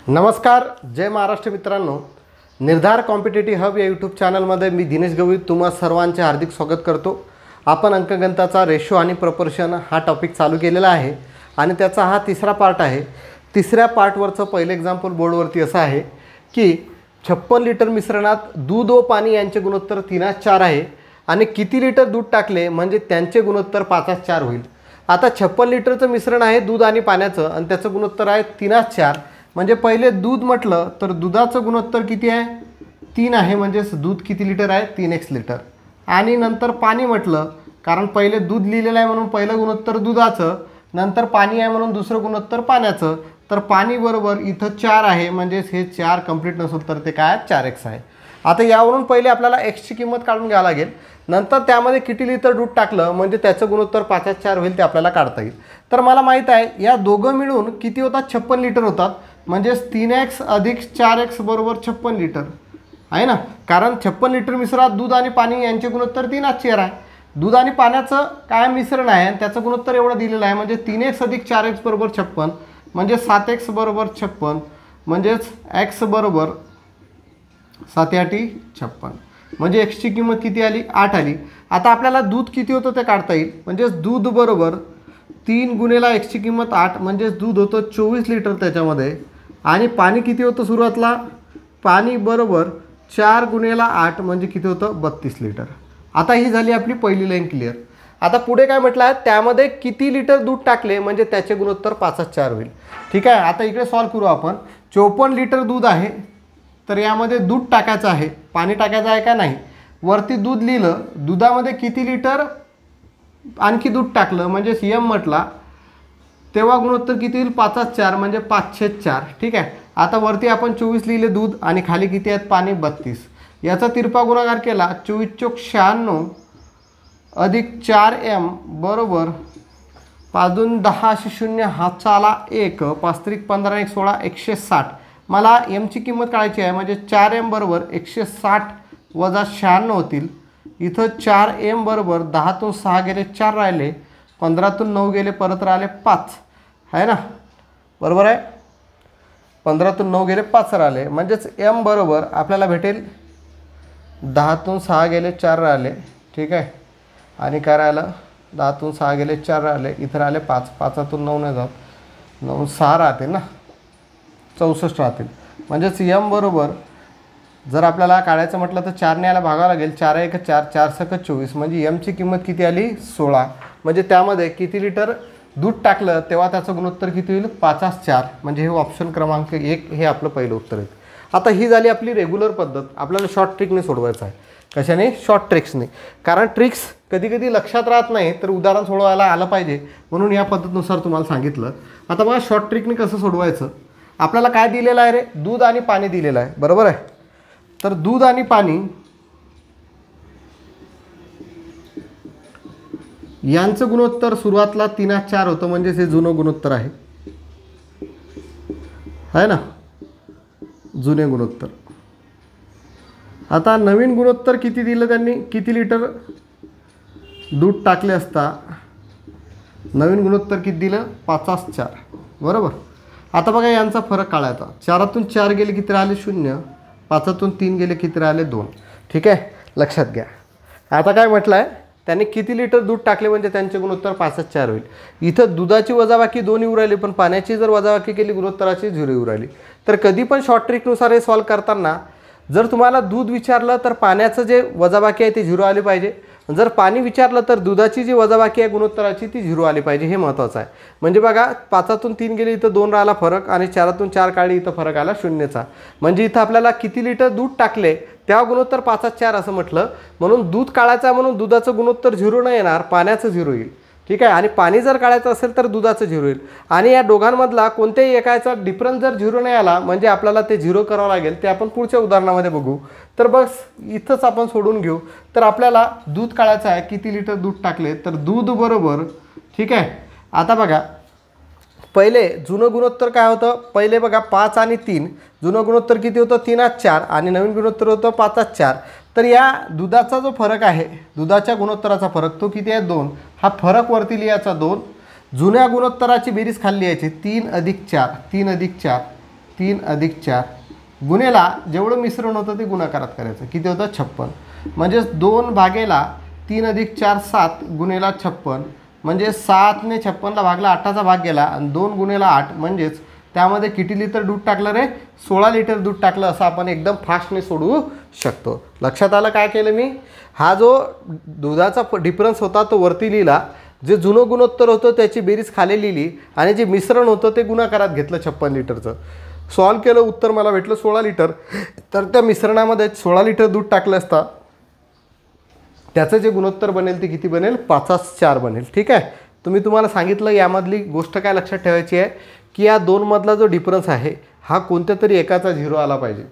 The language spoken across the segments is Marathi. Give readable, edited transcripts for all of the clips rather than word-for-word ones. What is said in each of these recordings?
नमस्कार, जय महाराष्ट्र मित्रांनो. निर्धार कॉम्पिटेटिव्ह हब या यूट्यूब चॅनलमध्ये मी दिनेश गवळी तुम्हा सर्वांचे हार्दिक स्वागत करतो. आपण अंकगणिताचा रेशो आणि प्रपोर्शन हा टॉपिक चालू केलेला आहे आणि त्याचा हा तिसरा पार्ट आहे. तिसऱ्या पार्टवरचं पहिलं एक्झाम्पल बोर्डवरती असं आहे की 56 लिटर मिश्रणात दूध व पाणी यांचे गुणोत्तर 3:4 आहे आणि किती लिटर दूध टाकले म्हणजे त्यांचे गुणोत्तर 5:4 होईल. आता 56 लिटरचं मिश्रण आहे दूध आणि पाण्याचं आणि त्याचं गुणोत्तर आहे 3:4. म्हणजे पहिले दूध म्हटलं तर दुधाचं गुणोत्तर किती आहे 3 आहे, म्हणजेच दूध किती लिटर आहे 3x लिटर. आणि नंतर पाणी म्हटलं कारण पहिले दूध लिहिलेलं आहे म्हणून पहिलं गुणोत्तर दुधाचं, नंतर पाणी आहे म्हणून दुसरं गुणोत्तर पाण्याचं. तर पाणी बरोबर इथं 4 आहे, म्हणजेच हे 4 कंप्लीट नसेल तर ते काय 4x आहे. आता यावरून पहिले आपल्याला xची किंमत काढून घ्यावी लागेल. नंतर त्यामध्ये किती लिटर दूध टाकलं म्हणजे त्याचं गुणोत्तर 5:4 होईल, ते आपल्याला काढता येईल. तर मला माहीत आहे या दोघं मिळून किती होतात 56 लिटर होतात, म्हणजेच 3x अधिक 4x बरोबर 56 लिटर आहे ना. कारण 56 लिटर मिश्रणात दूध आणि पाणी यांचे गुणोत्तर 3:4 आहे. दूध आणि पाण्याचं काय मिश्रण आहे आणि त्याचं गुणोत्तर एवढं दिलेलं आहे, म्हणजे 3x अधिक 4x बरोबर 56, म्हणजे 7x बरोबर 56, म्हणजेच x बरोबर 7×8 56. म्हणजे xची किंमत किती आली 8 आली. आता आपल्याला दूध किती होतं ते काढता येईल, म्हणजेच दूध बरोबर 3 गुणेला xची किंमत 8, म्हणजेच दूध होतं 24 लिटर त्याच्यामध्ये. आणि पाणी किती होतं सुरुवातला, पाणी बरोबर 4 गुणेला 8 म्हणजे किती होतं 32 लिटर. आता ही झाली आपली पहिली लाईन क्लिअर. आता पुढे काय म्हटलं आहे त्यामध्ये किती लिटर दूध टाकले म्हणजे त्याचे गुणोत्तर 5:4 होईल. ठीक आहे, आता इकडे सॉल्व करू आपण. 54 लिटर दूध आहे तर यामध्ये दूध टाकायचं आहे, पाणी टाकायचं आहे का नाही. वरती दूध लिहिलं, दुधामध्ये किती लिटर आणखी दूध टाकलं म्हणजेच m म्हटला तेव्हा गुणोत्तर किती होईल 5:4 म्हणजे 5/4. ठीक आहे, आता वरती आपण 24 लिहिले दूध आणि खाली किती आहेत पाणी 32. याचा तिरपा गुणाकार केला 24×96 अधिक 4m बरोबर 5×10 0 हातचा आला 1, 5×3 = 15 × 1 16. मला mची किंमत काढायची आहे, म्हणजे 4m बरोबर 160 - 96 होतील. इथं 4m बरोबर 10तून 6 गेले 4 राहिले, 15तून 9 गेले परत राहिले 5 आहे ना, बरोबर आहे. 15तून 9 गेले 5 राहिले, म्हणजेच m बरोबर आपल्याला भेटेल 10तून 6 गेले 4 राहिले. ठीक आहे, आणि काय राहिलं 10तून 6 गेले 4 राहिले, इथं राहिले 5, 5तून 9 नाही जात, 9 6 राहतील ना, 64 राहतील. म्हणजेच m बरोबर जर आपल्याला काढायचं म्हटलं तर 4ने याला भागावं लागेल. 4 × 1 = 4, 4 × 24, म्हणजे mची किंमत किती आली 16. म्हणजे त्यामध्ये किती लिटर दूध टाकलं तेव्हा त्याचं गुणोत्तर किती होईल 5:4. म्हणजे हे ऑप्शन क्रमांक 1 हे आपलं पहिलं उत्तर आहे. आता ही झाली आपली रेग्युलर पद्धत. आपल्याला शॉर्ट ट्रिकने सोडवायचं आहे. कशाने शॉर्ट ट्रिक्सने, कारण ट्रिक्स कधी कधी लक्षात राहत नाही तर उदाहरण सोडवायला आलं पाहिजे म्हणून या पद्धतीनुसार तुम्हाला सांगितलं. आता बघा शॉर्ट ट्रिकने कसं सोडवायचं. आपल्याला काय दिलेलं आहे रे, दूध आणि पाणी दिलेलं आहे, बरोबर आहे. तर दूध आणि पाणी यांचं गुणोत्तर सुरुवातला 3:4 होतं, म्हणजे हे जुनं गुणोत्तर आहे ना, जुने गुणोत्तर. आता नवीन गुणोत्तर किती दिलं त्यांनी, किती लिटर दूध टाकले असता नवीन गुणोत्तर किती दिलं 5:4, बरोबर. आता बघा यांचा फरक काढायचा. 4तून 4 गेले किती राहिले 0, 5तून 3 गेले किती राहिले 2. ठीक आहे, लक्षात घ्या. आता काय म्हटलं आहे त्यांनी किती लिटर दूध टाकले म्हणजे त्यांचे गुणोत्तर 5:4 होईल. इथं दुधाची वजाबाकी 2 येऊ राहिली, पण पाण्याची जर वजाबाकी केली गुणोत्तराची 0 येऊ राहिली. तर कधी पण शॉर्ट ट्रिकनुसार हे सॉल्व करताना जर तुम्हाला दूध विचारलं तर पाण्याचं जे वजाबाकी आहे ते 0 आली पाहिजे. जर पाणी विचारलं तर दुधाची जी वजाबाकी आहे गुणोत्तराची ती 0 आली पाहिजे, हे महत्त्वाचं आहे. म्हणजे बघा 5तून 3 गेले इथं 2 राहिला फरक, आणि 4तून 4 काढले इथं फरक आला 0चा. म्हणजे इथं आपल्याला किती लिटर दूध टाकले तेव्हा गुणोत्तर 5:4 असं म्हटलं. म्हणून दूध काढायचं आहे म्हणून दुधाचं गुणोत्तर 0 नाही येणार, पाण्याचं 0 येईल. ठीक आहे, आणि पाणी जर काढायचं असेल तर दुधाचं 0 येईल. आणि या दोघांमधला कोणत्याही एकाचा डिफरन्स जर 0 नाही आला म्हणजे आपल्याला ते 0 करावं लागेल. ते आपण पुढच्या उदाहरणामध्ये बघू. तर बस इथंच आपण सोडून घेऊ. तर आपल्याला दूध काढायचं आहे, किती लिटर दूध टाकले तर दूध बरोबर. ठीक आहे, आता बघा पहिले जुनं गुणोत्तर काय होतं, पहिले बघा 5 आणि 3, जुनं गुणोत्तर किती होतं 3:4 आणि नवीन गुणोत्तर होतं 5:4. तर या दुधाचा जो फरक आहे, दुधाच्या गुणोत्तराचा फरक तो किती आहे 2. हा फरक वरती लिहायचा 2. जुन्या गुणोत्तराची बेरीज खाली लिहायची 3 अधिक 4, 3 अधिक 4 3 अधिक 4 गुणेला जेवढं मिश्रण होतं ते गुणाकारात करायचं. किती होतं 56. म्हणजेच 2 भागेला 3 अधिक 4 7 गुणेला 56 म्हणजे 7ने 56ला भागला 8चा भाग गेला आणि 2 गुणेला 8 म्हणजेच त्यामध्ये किती लिटर दूध टाकलं रे 16 लिटर दूध टाकलं. असं आपण एकदम फास्टने सोडवू शकतो. लक्षात आलं काय केलं मी. हा जो दुधाचा डिफरन्स होता तो वरती लिहिला, जे जुनं गुणोत्तर होतं त्याची बेरीज खाली लिहिली आणि जे मिश्रण होतं ते गुणाकारात घेतलं 56 लिटरचं. सॉल्व केलं, उत्तर मला भेटलं 16 लिटर. तर त्या मिश्रणामध्ये 16 लिटर दूध टाकलं असता त्याचं जे गुणोत्तर बनेल ते किती बनेल 5/4 बनेल. ठीक आहे. तुम्हाला सांगितलं यामधली गोष्ट काय लक्षात ठेवायची आहे की या दोनमधला जो डिफरन्स आहे हा कोणत्या तरी एकाचा 0 आला पाहिजे.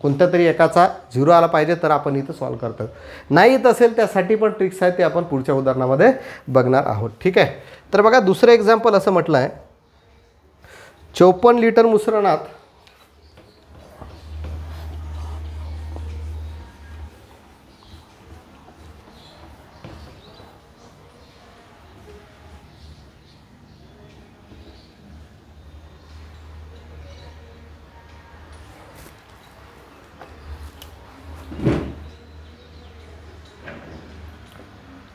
कोणत्या तरी एकाचा 0 आला पाहिजे तर आपण इथं सॉल्व करतो. नाही येत असेल त्यासाठी पण ट्रिक्स आहेत ते आपण पुढच्या उदाहरणामध्ये बघणार आहोत. ठीक आहे. तर बघा दुसरं एक्झाम्पल असं म्हटलं आहे 54 लिटर मिश्रणात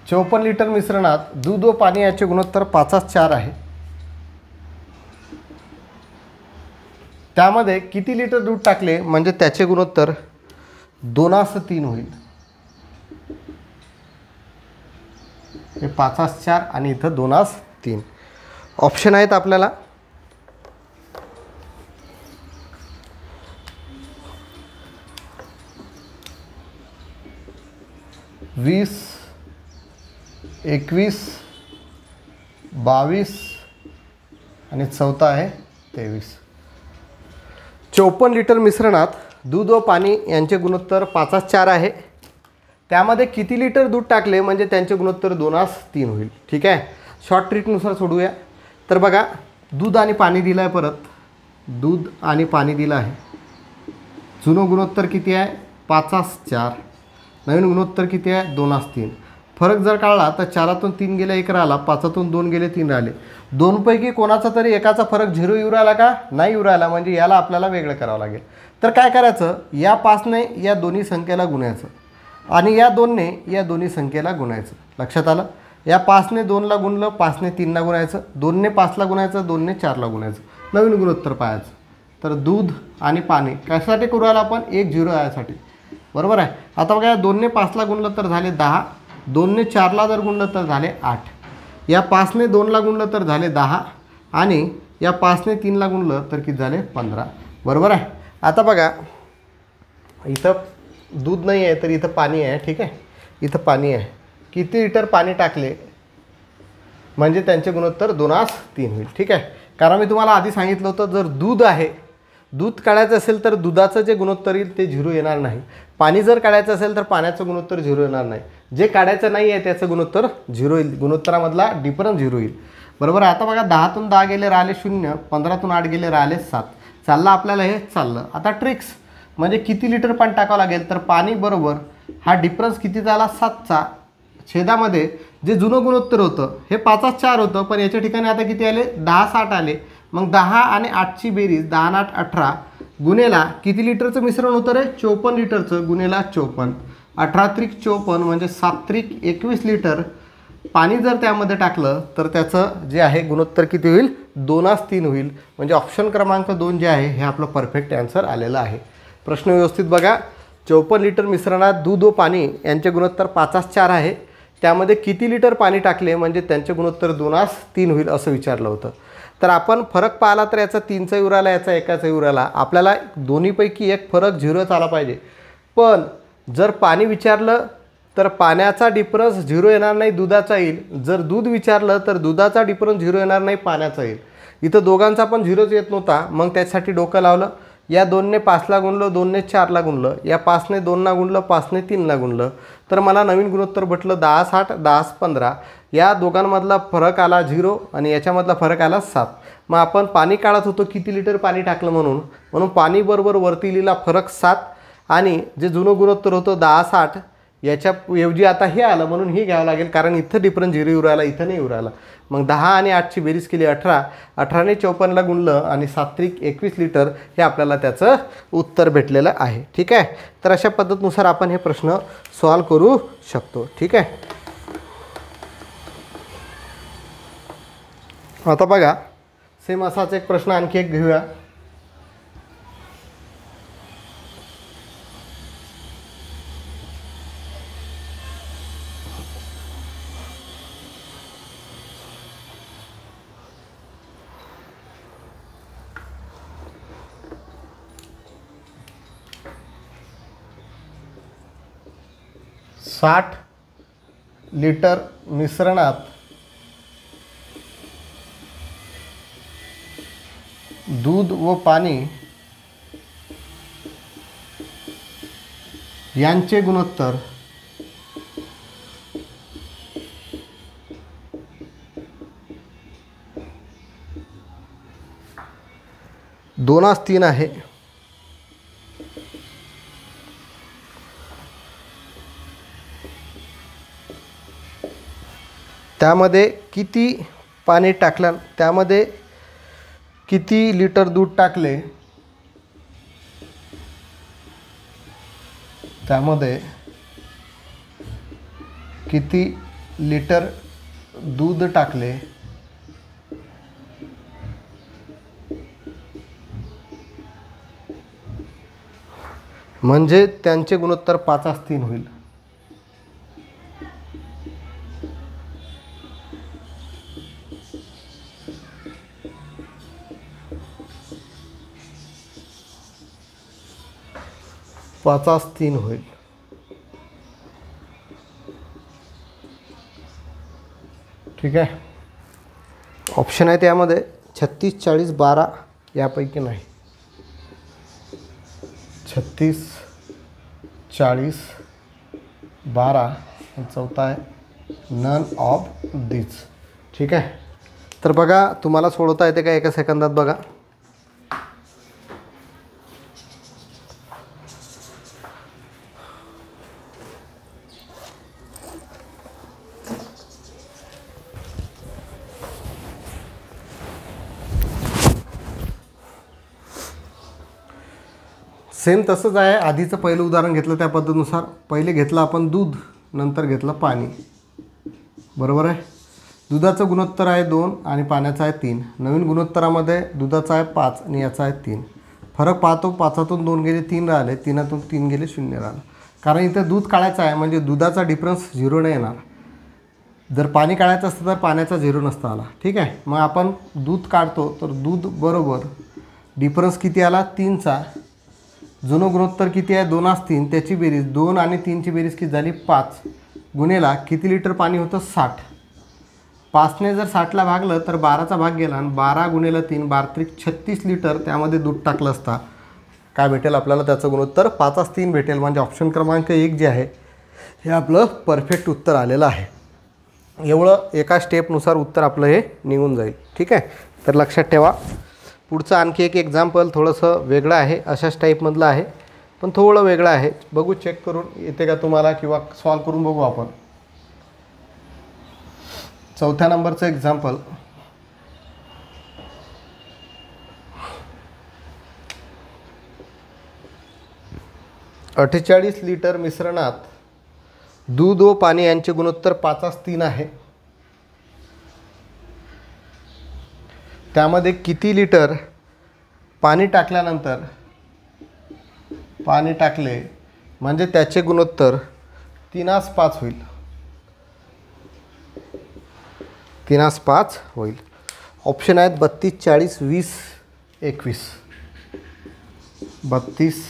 54 लिटर मिश्रणात दूध व पाणी याचे गुणोत्तर 5/4 आहे. त्यामध्ये किती लिटर दूध टाकले म्हणजे त्याचे गुणोत्तर 2/3 होईल. हे 5/4 आणि इथं 2/3. ऑप्शन आहेत आपल्याला 20, 21, 22 आणि चौथा आहे 23. 54 लिटर मिश्रणात दूध व पाणी यांचे गुणोत्तर 5/4 आहे. त्यामध्ये किती लिटर दूध टाकले म्हणजे त्यांचे गुणोत्तर 2/3 होईल. ठीक आहे. शॉर्ट ट्रिकनुसार सोडूया. तर बघा दूध आणि पाणी दिलं आहे. परत दूध आणि पाणी दिलं आहे. जुनं गुणोत्तर किती आहे 5/4. नवीन गुणोत्तर किती आहे 2/3. फरक जर काढला तर 4तून 3 गेले 1 राहिला, 5तून 2 गेले 3 राहिले. दोनपैकी कोणाचा तरी एकाचा फरक 0 येऊ राहिला का नाही येऊ राहिला म्हणजे याला आपल्याला वेगळं करावं लागेल. तर काय करायचं या 5ने या दोन्ही संख्येला गुणायचं आणि या 2ने या दोन्ही संख्येला गुणायचं. लक्षात आलं. या 5ने 2ला गुणलं, 5ने 3ला गुणायचं, 2ने 5ला गुणायचं, 2ने 4ला गुणायचं, नवीन गुणोत्तर पाहायचं. तर दूध आणि पाणी कशासाठी करू राहिला आपण 1 0 यासाठी. बरोबर आहे. आता बघा या 2ने 5ला गुणलं तर झाले 10, 2ने 4ला जर गुणलं तर झाले 8, या 5ने 2ला गुणलं तर झाले 10 आणि या 5ने 3ला गुणलं तर किती झाले 15. बरोबर आहे. आता बघा इथं दूध नाही आहे तर इथं पाणी आहे. ठीक आहे. इथं पाणी आहे. किती लिटर पाणी टाकले म्हणजे त्यांचे गुणोत्तर 2/3 होईल. ठीक आहे. कारण मी तुम्हाला आधी सांगितलं होतं जर दूध आहे, दूध काढायचं असेल तर दुधाचं जे गुणोत्तर येईल ते 0 येणार नाही. पाणी जर काढायचं असेल तर पाण्याचं गुणोत्तर 0 येणार नाही. जे काढायचं नाही आहे त्याचं गुणोत्तर 0 येईल. गुणोत्तरामधला डिफरन्स 0 येईल. बरोबर आहे. आता बघा 10तून 10 गेले राहिले 0, 15तून 8 गेले राहिले 7. चाललं आपल्याला हे चाललं. आता ट्रिक्स म्हणजे किती लिटर पाणी टाकावं लागेल तर पाणी बरोबर हा डिफरन्स किती झाला 7चा छेदामध्ये जे जुनं गुणोत्तर होतं हे 5/4 होतं पण याच्या ठिकाणी आता किती आले 10/7 आले. मग 10 आणि 8ची बेरीज 10 आणि 8 18 गुणेला किती लिटरचं मिश्रण होतं रे 54 लिटरचं गुणेला 54. 18 त्रिक 54 म्हणजे 7 त्रिक 21 लिटर पाणी जर त्यामध्ये टाकलं तर त्याचं जे आहे गुणोत्तर किती होईल 2/3 होईल. म्हणजे ऑप्शन क्रमांक 2 जे आहे हे आपलं परफेक्ट आन्सर आलेलं आहे. प्रश्न व्यवस्थित बघा. 54 लिटर मिश्रणात दूध व पाणी यांचे गुणोत्तर 5/4 आहे. त्यामध्ये किती लिटर पाणी टाकले म्हणजे त्यांचे गुणोत्तर 2/3 होईल असं विचारलं होतं. तर आपण फरक पाहिला तर याचा 3चा येऊ राहिला, याचा 1चा येऊ राहिला. आपल्याला दोन्हीपैकी एक फरक 0च आला पाहिजे. पण जर पाणी विचारलं तर पाण्याचा डिफरन्स 0 येणार नाही, दुधाचा येईल. जर दूध विचारलं तर दुधाचा डिफरन्स 0 येणार नाही, पाण्याचा येईल. इथं दोघांचा पण 0च येत नव्हता. मग त्यासाठी डोकं लावलं. या 2ने 5ला गुणलं, 2ने 4ला गुणलं, या 5ने 2ला गुणलं, 5ने 3ला गुणलं तर मला नवीन गुणोत्तर भेटलं 10/60, 10/15. या दोघांमधला फरक आला 0 आणि याच्यामधला फरक आला 7. मग आपण पाणी काढत होतो किती लिटर पाणी टाकलं म्हणून पाणी बरोबर वरती लिहिला फरक 7 आणि जे जुनं गुणोत्तर होतं 10/60 याच्याऐवजी आता हे आलं म्हणून हे घ्यावं लागेल, कारण इथं डिफरन्स 0 येऊ राहिला, इथं नाही येऊ राहिला. मग 10 आणि 8ची बेरीज केली 18, 18ने 54ला गुणलं आणि 7 21 लिटर हे आपल्याला त्याचं उत्तर भेटलेलं आहे. ठीक आहे. तर अशा पद्धतीनुसार आपण हे प्रश्न सॉल्व करू शकतो. ठीक आहे. आता बघा, सेम असाच एक प्रश्न आणखी एक घेऊया. साठ लिटर मिश्रणात दूध व पाणी यांचे गुणोत्तर 2:3 आहे. त्यामध्ये किती पाणी टाकलं, त्यामध्ये किती लिटर दूध टाकले, त्यामध्ये किती लिटर दूध टाकले म्हणजे त्यांचे गुणोत्तर 5:3 होईल. पाचास 3 होईल. ठीक आहे. ऑप्शन आहे त्यामध्ये 36, 40, 12 यापैकी नाही. 36, 40, 12 चौथा आहे नन ऑफ दिस. ठीक आहे. तर बघा, तुम्हाला सोडवता येते का एका सेकंदात? बघा, सेम तसंच आहे. आधीचं पहिलं उदाहरण घेतलं त्या पद्धतीनुसार. पहिले घेतलं आपण दूध, नंतर घेतलं पाणी. बरोबर आहे. दुधाचं गुणोत्तर आहे 2 आणि पाण्याचं आहे 3. नवीन गुणोत्तरामध्ये दुधाचं आहे 5 आणि याचा आहे 3. फरक पाहतो, 5तून 2 गेले 3 राहिले, 3तून 3 गेले 0 राहिलं. कारण इथं दूध काढायचं आहे म्हणजे दुधाचा डिफरन्स 0 नाही येणार. जर पाणी काढायचं असतं तर पाण्याचा 0 नसता आला. ठीक आहे. मग आपण दूध काढतो तर दूध बरोबर डिफरन्स किती आला? 3चा. जुनं गुणोत्तर किती आहे? 2:3. त्याची बेरीज 2 आणि 3ची बेरीज किती झाली? 5. गुणेला किती लिटर पाणी होतं? 60. 5ने जर 60ला भागलं तर 12चा भाग गेला आणि 12 गुणेला 3 12 36 लिटर त्यामध्ये दूध टाकलं असता काय भेटेल आपल्याला? त्याचं गुणोत्तर 5:3 भेटेल. म्हणजे ऑप्शन क्रमांक 1 जे आहे हे आपलं परफेक्ट उत्तर आलेलं आहे. एवढं एका स्टेपनुसार उत्तर आपलं हे निघून जाईल. ठीक आहे. तर लक्षात ठेवा. पुढचं आणखी एक एक्झाम्पल थोडंसं वेगळं आहे, अशाच टाईपमधलं आहे पण थोडं वेगळं आहे. बघू, चेक करून येते का तुम्हाला किंवा सॉल्व करून बघू आपण. 4थ्या नंबरचं एक्झाम्पल. $48 लिटर मिश्रणात दूध व पाणी यांचे गुणोत्तर 5:3 आहे. त्यामध्ये किती लिटर पाणी टाकल्यानंतर पाणी टाकले म्हणजे त्याचे गुणोत्तर 3:5 होईल. 3:5 होईल. ऑप्शन आहेत 32, 40, 20, 21. 32,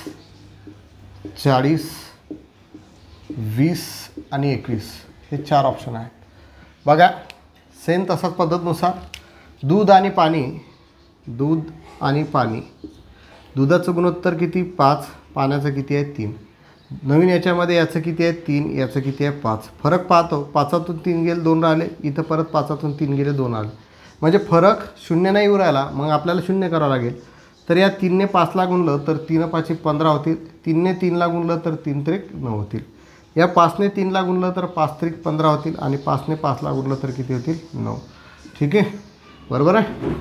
40, 20 आणि 21 हे 4 ऑप्शन आहेत. बघा, सेम तसाच पद्धतीनुसार दूध आणि पाणी, दूध आणि पाणी. दुधाचं गुणोत्तर किती? 5. पाण्याचं किती आहे? 3. नवीन याच्यामध्ये याचं किती आहे? 3. याचं किती आहे? 5. फरक पाहतो, 5तून 3 गेले 2 राहिले, इथं परत 5तून 3 गेले 2 आले. म्हणजे फरक 0 नाही येऊ राहिला. मग आपल्याला 0 करावं लागेल. तर या 3ने 5ला गुणलं तर 3 5 15 होतील. 3ने 3ला गुणलं तर 3 3 9 होतील. या 5ने 3ला गुणलं तर 5 त्रिक 15 होतील आणि 5ने 5ला गुणलं तर किती होतील 9. ठीक आहे, बरोबर आहे.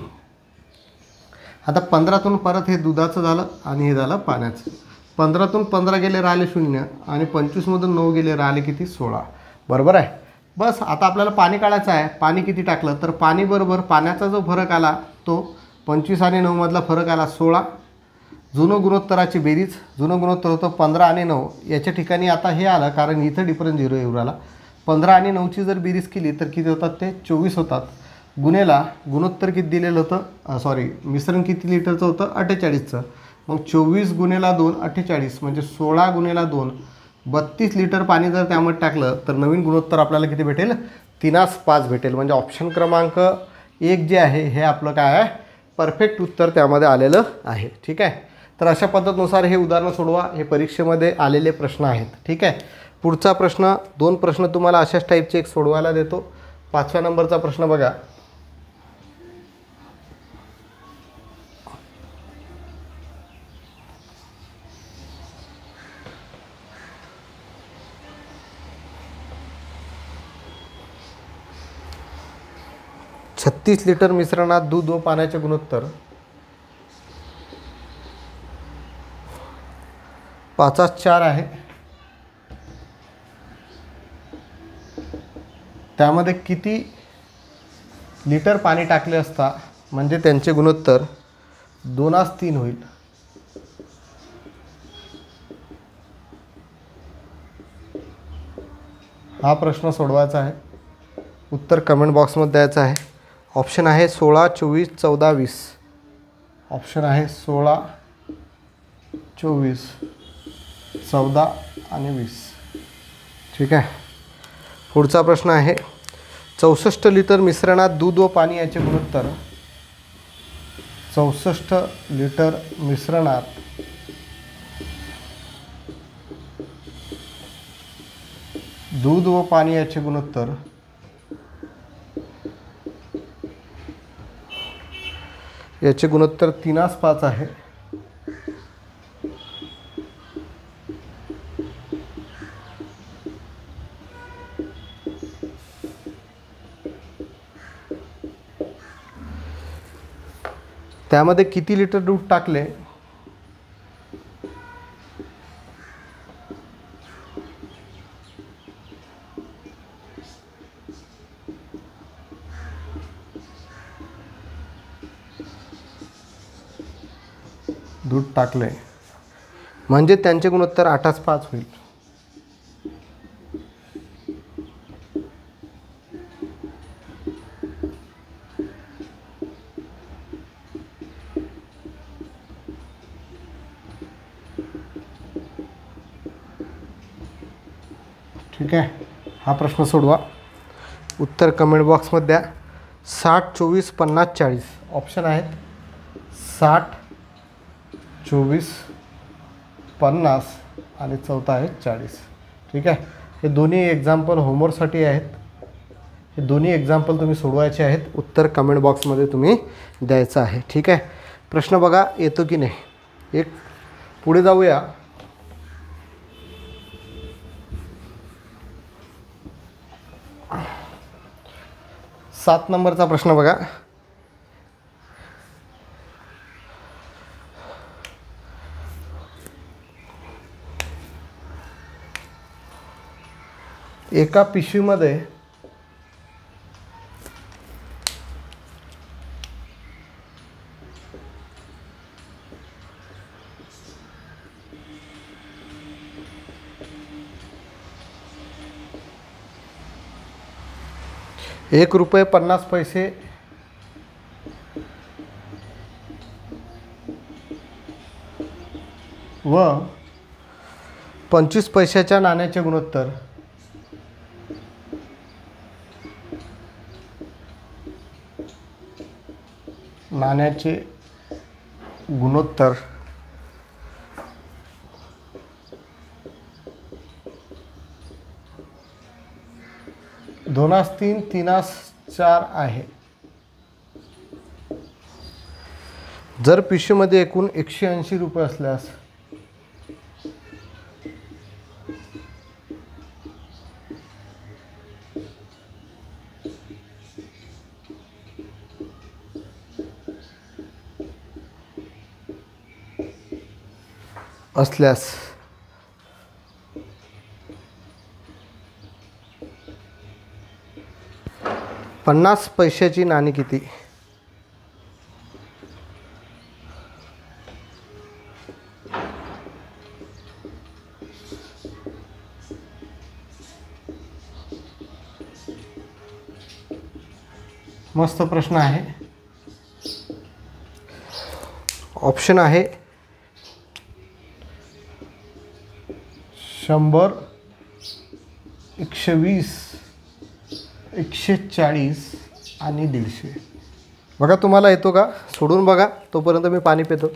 आता 15तून परत हे दुधाचं झालं आणि हे झालं पाण्याचं. 15तून 15 गेले राहिले 0 आणि 25मधून 9 गेले राहिले किती 16. बरोबर आहे. बस आता आपल्याला पाणी काढायचं आहे. पाणी किती टाकलं तर पाणी बरोबर पाण्याचा जो फरक आला तो 25 आणि 9 मधला फरक आला 16. जुनं गुणोत्तराची बेरीज, जुनं गुणोत्तर होतं 15 आणि 9. याच्या ठिकाणी आता हे आलं कारण इथं डिफरन्स 0 येऊ राहिला. 15 आणि 9ची जर बेरीज केली तर किती होतात ते 24 होतात. गुन्हेला गुणोत्तर किती दिलेलं होतं, मिश्रण किती लिटरचं होतं 48चं. मग 24 गुणेला 2 48 म्हणजे 16 गुणेला 2 32 लिटर पाणी जर त्यामध्ये टाकलं तर नवीन गुणोत्तर आपल्याला किती भेटेल 3:5 भेटेल. म्हणजे ऑप्शन क्रमांक 1 जे आहे हे आपलं काय आहे परफेक्ट उत्तर त्यामध्ये आलेलं आहे. ठीक आहे, तर अशा पद्धतीनुसार हे उदाहरणं सोडवा. हे परीक्षेमध्ये आलेले प्रश्न आहेत. ठीक आहे, पुढचा प्रश्न 2 प्रश्न तुम्हाला अशाच टाईपचे एक सोडवायला देतो. 5व्या नंबरचा प्रश्न बघा. "36 लिटर मिश्रणात दूध व पाण्याचे गुणोत्तर 5:4 आहे. त्यामध्ये किती लिटर पाणी टाकले असता म्हणजे त्यांचे गुणोत्तर 2:3 होईल." हा प्रश्न सोडवायचा आहे. उत्तर कमेंट बॉक्समध्ये द्यायचं आहे. ऑप्शन आहे 16, 24, 14, 20. ऑप्शन आहे 16, 24, 14 आणि 20. ठीक आहे, पुढचा प्रश्न आहे 64 लिटर मिश्रणात दूध व पाणी याचे गुणोत्तर 64 लिटर मिश्रणात दूध व पाणी याचे गुणोत्तर याचे गुणोत्तर 3:5 आहे. त्यामध्ये किती लिटर दूध टाकले म्हणजे त्यांचे गुणोत्तर 8:5 होईल. ठीक आहे, हा प्रश्न सोडवा. उत्तर कमेंट बॉक्समध्ये द्या. 60, 24, 50, 40. ऑप्शन आहेत 60, 24, 50 आणि चौथा आहे 40. ठीक आहे, हे दोन्ही एक्झाम्पल होमवर्कसाठी आहेत. हे दोन्ही एक्झाम्पल तुम्ही सोडवायचे आहेत. उत्तर कमेंट बॉक्समध्ये तुम्ही द्यायचं आहे. ठीक आहे, प्रश्न बघा येतो की नाही. एक पुढे जाऊया. सात नंबरचा प्रश्न बघा. एका पिशवीमध्ये ₹1.50 व 25 पैशाच्या नाण्याचे गुणोत्तर (2:3, 3:4) आहे. जर पिशवीमध्ये एकूण ₹180 असल्यास असल्यास पन्नास पैशाची नाणी किती? मस्त प्रश्न आहे. ऑप्शन आहे 100, 120, 140 आणि 150. बघा तुम्हाला येतो का? सोडून बघा, तोपर्यंत मी पाणी पितो.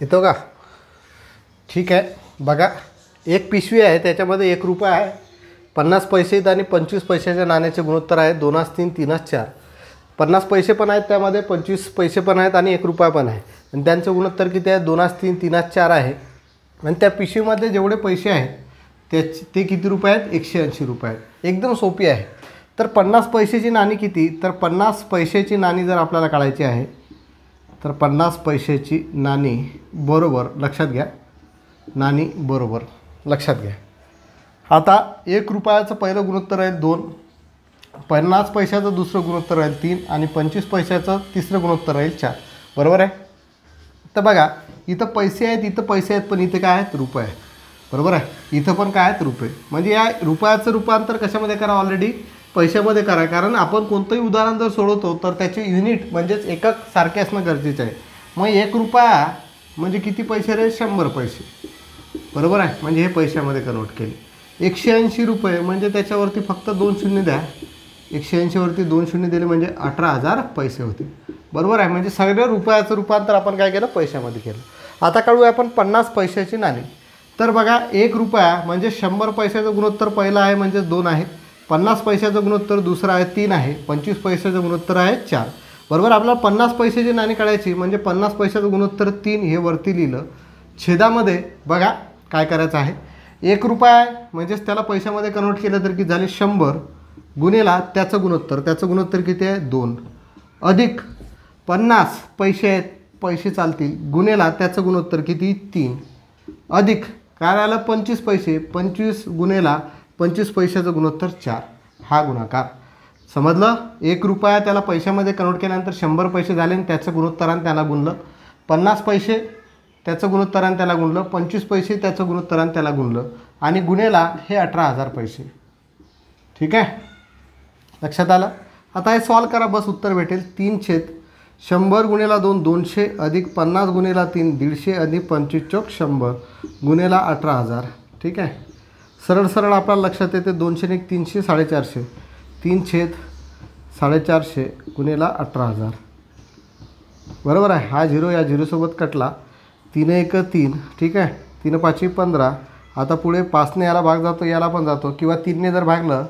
येतो का? ठीक आहे. बघा, एक पिशवी आहे, त्याच्यामध्ये 1 रुपया आहे, 50 पैसे आहेत आणि 25 पैशाच्या नाण्याचे गुणोत्तर आहे 2-3, 3-4. 50 पैसे पण आहेत त्यामध्ये, 25 पैसे पण आहेत आणि 1 रुपया पण आहे. आणि त्यांचं गुणोत्तर किती आहे? 2-3, 3-4 आहे. आणि त्या पिशवीमध्ये जेवढे पैसे आहेत ते किती रुपये आहेत? 180 रुपये आहेत. एकदम सोपी आहे. तर 50 पैशाची नाणी किती? तर 50 पैशाची नाणी जर आपल्याला काढायची आहे तर 50 पैशाची नाणी बरोबर, लक्षात घ्या, नाणी बरोबर लक्षात घ्या. आता 1 रुपयाचं पहिलं गुणोत्तर राहील 2, 50 पैशाचं दुसरं गुणोत्तर राहील 3 आणि 25 पैशाचं तिसरं गुणोत्तर राहील 4. बरोबर आहे? तर बघा, इथं पैसे आहेत, इथं पैसे आहेत, पण इथे काय आहेत? रुपये. बरोबर आहे? इथं पण काय आहेत? रुपये. म्हणजे या रुपयाचं रूपांतर कशामध्ये करा? ऑलरेडी पैशामध्ये करा. कारण आपण कोणतंही उदाहरण जर सोडवतो तर त्याचे युनिट म्हणजेच एकक सारखे असणं गरजेचं आहे. मग 1 रुपया म्हणजे किती पैसे रे? 100 पैसे. बरोबर आहे? म्हणजे हे पैशामध्ये कन्वर्ट केले. 180 रुपये म्हणजे त्याच्यावरती फक्त 2 शून्य द्या. 180 वरती 2 शून्य दिले म्हणजे 18,000 पैसे होते. बरोबर आहे? म्हणजे सगळं रुपयाचं रूपांतर आपण काय केलं? पैशामध्ये केलं. आता काढूया आपण 50 पैशाची नाणी. तर बघा, 1 रुपया म्हणजे 100 पैशाचं गुणोत्तर पहिलं आहे म्हणजे 2 आहे, 50 पैशाचं गुणोत्तर दुसरं आहे 3 आहे, 25 पैशाचं गुणोत्तर आहे 4. बरोबर? आपल्याला 50 पैशाची नाणी काढायची म्हणजे 50 पैशाचं गुणोत्तर 3 हे वरती लिहिलं. छेदामध्ये बघा काय करायचं आहे? 1 रुपया म्हणजेच त्याला पैशामध्ये कन्वर्ट केलं तर किती झाले? 100 गुणेला त्याचं गुणोत्तर किती आहे? 2 अधिक 50 पैसे आहेत, पैसे चालतील, गुणेला त्याचं गुणोत्तर किती? 3 अधिक काय राहिलं? 25 पैसे, 25 गुणेला 25 पैशाचं गुणोत्तर 4. हा गुणाकार समजलं? 1 रुपया त्याला पैशामध्ये कन्वर्ट केल्यानंतर 100 पैसे झाले आणि त्याचं गुणोत्तरानं त्याला गुणलं. 50 पैसे त्याचं गुणोत्तरानं त्याला गुणलं. 25 पैसे त्याचं गुणोत्तरानं त्याला गुणलं आणि गुणेला हे 18,000 पैसे. ठीक आहे? लक्षात आलं? आता हे सॉल्व करा, बस उत्तर भेटेल. 3/100 गुणेला 2 200 अधिक 50 गुणेला 3 150 अधिक 25 चौक 100 गुणेला 18,000. ठीक आहे? सरळ सरळ आपल्याला लक्षात येते. 200 1 300 450. 3/450 गुणेला 18,000. बरोबर आहे? हा 0 या 0 सोबत कटला. 3 1 3. ठीक आहे? 3 5 15. आता पुढे 5ने याला भाग जातो, याला पण जातो, किंवा 3ने जर भागलं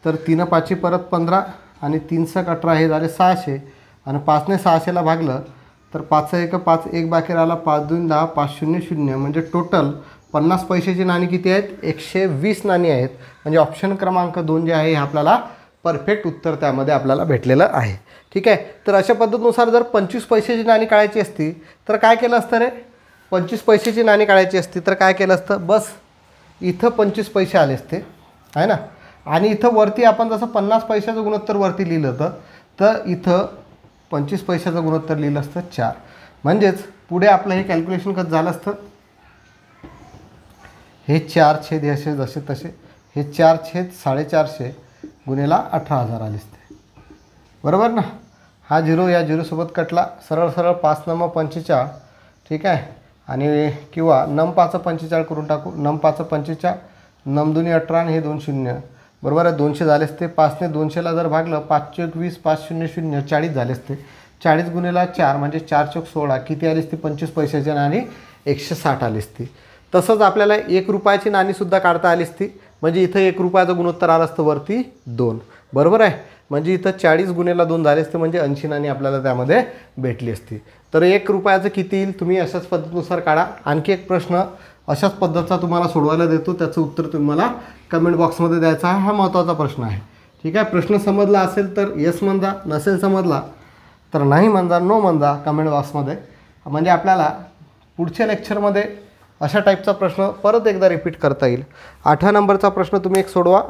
तर 3 5 परत 15 आणि 3 6 18 हे झाले 600 आणि 5ने 600ला भागलं तर 5 1 5 1 बाकी राहिला, 5 2 10 5 0 0 म्हणजे टोटल 50 पैशाची नाणी किती आहेत? 120 नाणी आहेत. म्हणजे ऑप्शन क्रमांक 2 जे आहे हे आपल्याला परफेक्ट उत्तर त्यामध्ये आपल्याला भेटलेलं आहे. ठीक आहे? तर अशा पद्धतीनुसार जर 25 पैशाची नाणी काढायची असती तर काय केलं असतं रे? 25 पैशाची नाणी काढायची असती तर काय केलं असतं? बस इथं 25 पैसे आले असते आहे ना, आणि इथं वरती आपण जसं 50 पैशाचं गुणोत्तर वरती लिहिलं होतं तर इथं 25 पैशाचं गुणोत्तर लिहिलं असतं 4. म्हणजेच पुढे आपलं हे कॅल्क्युलेशन कसं झालं असतं? हे 4 असे जसे तसे हे 4/450 गुणेला 18,000 आले असते. बरोबर ना? हा 0 या 0 सोबत कटला. सरळ सरळ 5 9 45. ठीक आहे? आणि किंवा 9 5 45 करून टाकू. 9 5 45, 9 2 18 आणि हे 2 0. बरोबर आहे? 200 झाले असते. 5ने 200ला जर भागलं 5 1 20 5 0 0 40 झाले असते. 40 गुणेला 4 म्हणजे 4 चौक 16 किती आली असती? 25 पैशाची नाणी 160 आली असती. तसंच आपल्याला 1 रुपयाची नाणीसुद्धा काढता आली असती, म्हणजे इथं 1 रुपयाचं गुणोत्तर आलं असतं वरती 2, बरोबर आहे. म्हणजे इथं 40 गुणिले 2 झाले असते, म्हणजे 80 नाणी आपल्याला त्यामध्ये भेटली असती. तर 1 रुपयाचं किती येईल तुम्ही अशाच पद्धतीनुसार काढा. आणखी एक प्रश्न अशाच पद्धतीचा तुम्हाला सोडवायला देतो, त्याचं उत्तर तुम्हाला कमेंट बॉक्समध्ये द्यायचं आहे. हा महत्त्वाचा प्रश्न आहे. ठीक आहे, प्रश्न समजला असेल तर येस म्हणजा, नसेल समजला तर नाही म्हणजा, नो म्हणजा कमेंट बॉक्समध्ये. म्हणजे आपल्याला पुढच्या लेक्चरमध्ये अशा टाईपचा प्रश्न परत एकदा रिपीट करता येईल. 8 नंबरचा प्रश्न तुम्ही एक सोडवा.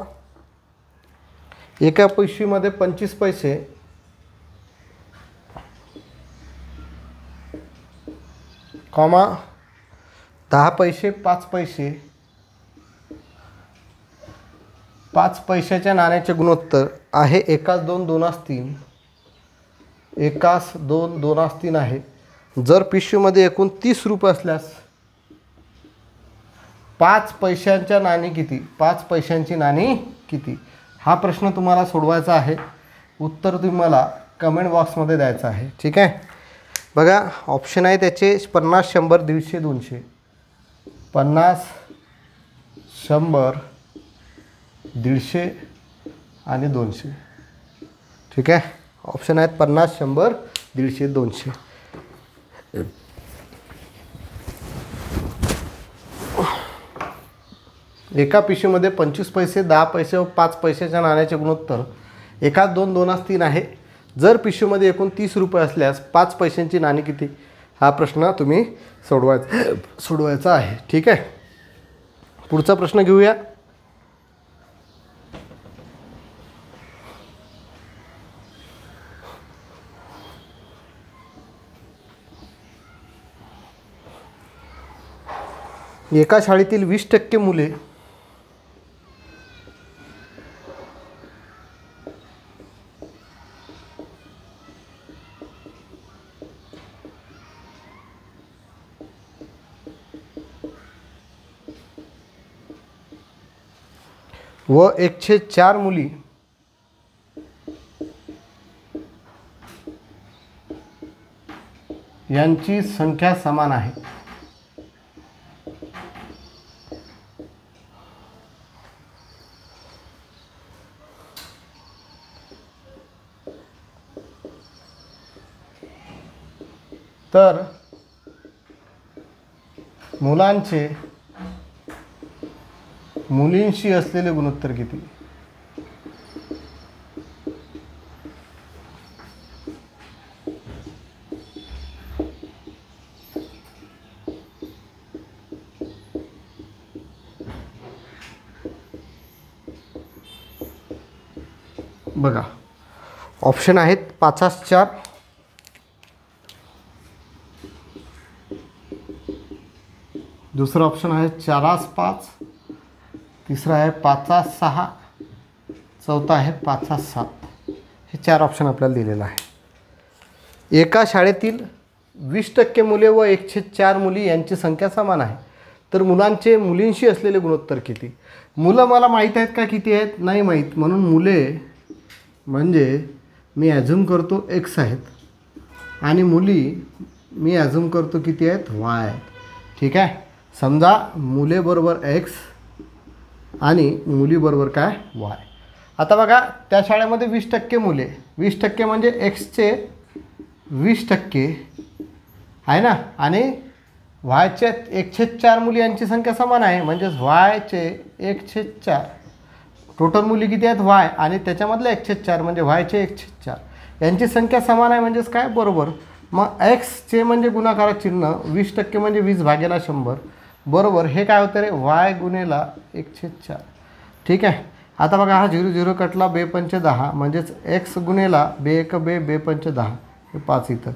एका पिशवीमध्ये 25 पैसे कॉमा 10 पैसे 5 पैसे 5 पैशाच्या नाण्याचे गुणोत्तर आहे 1:2 2:3. 1:2 2:3 आहे. जर पिशवीमध्ये एकूण 30 रुपये असल्यास 5 पैशांच्या नाणी किती? 5 पैशांची नाणी किती? हा प्रश्न तुम्हाला सोडवायचा आहे. उत्तर तुम्हाला कमेंट बॉक्समध्ये द्यायचं आहे. ठीक आहे, बघा ऑप्शन आहे त्याचे 50 100 150 200. 50 100 150 आणि 200. ठीक आहे, ऑप्शन आहेत 50 100 150 200. एका पिशवीमध्ये 25 पैसे 10 पैसे व 5 पैशाच्या नाण्याचे गुणोत्तर 1:2 2:3 आहे. जर पिशवीमध्ये एकूण 30 रुपये असल्यास 5 पैशांची नाणी किती? हा प्रश्न तुम्ही सोडवायचा आहे. ठीक आहे, पुढचा प्रश्न घेऊया. एका शाळेतील 20% मुले व 104 मुली यांची संख्या समान आहे. तर मुलांचे मुलींशी असलेले गुणोत्तर किती? बघा ऑप्शन आहेत 5:4, दुसरा ऑप्शन आहे 4:5, तिसरा आहे 5:6, चौथा आहे 5:7. हे 4 ऑप्शन आपल्याला दिलेलं आहे. एका शाळेतील 20% मुले व 104 मुली यांची संख्या समान आहे. तर मुलांचे मुलींशी असलेले गुणोत्तर किती? मुलं मला माहीत आहेत का किती आहेत? नाही माहीत, म्हणून मुले म्हणजे मी ॲझ्युम करतो X आहेत आणि मुली मी ॲझ्युम करतो किती आहेत? Y आहेत. ठीक आहे, समजा मुले बरोबर X आणि मुली बरोबर काय? Y. आता बघा त्या शाळेमध्ये 20% मुले, 20% म्हणजे Xचे 20% आहे ना, आणि Yचे 104 मुली यांची संख्या समान आहे, म्हणजेच Yचे 104. टोटल मुली किती आहेत? Y आणि त्याच्यामधले 104 म्हणजे Yचे 104 यांची संख्या समान आहे, म्हणजेच काय? बरोबर. मग Xचे म्हणजे गुणाकारात चिन्ह, 20% म्हणजे 20/100 बरोबर. हे काय होतं रे? Y गुणेला 104. ठीक आहे, आता बघा हा 0 0 कटला, 2×5 10 म्हणजेच X गुणेला 2×1 2 2×5 10 हे 5 इथं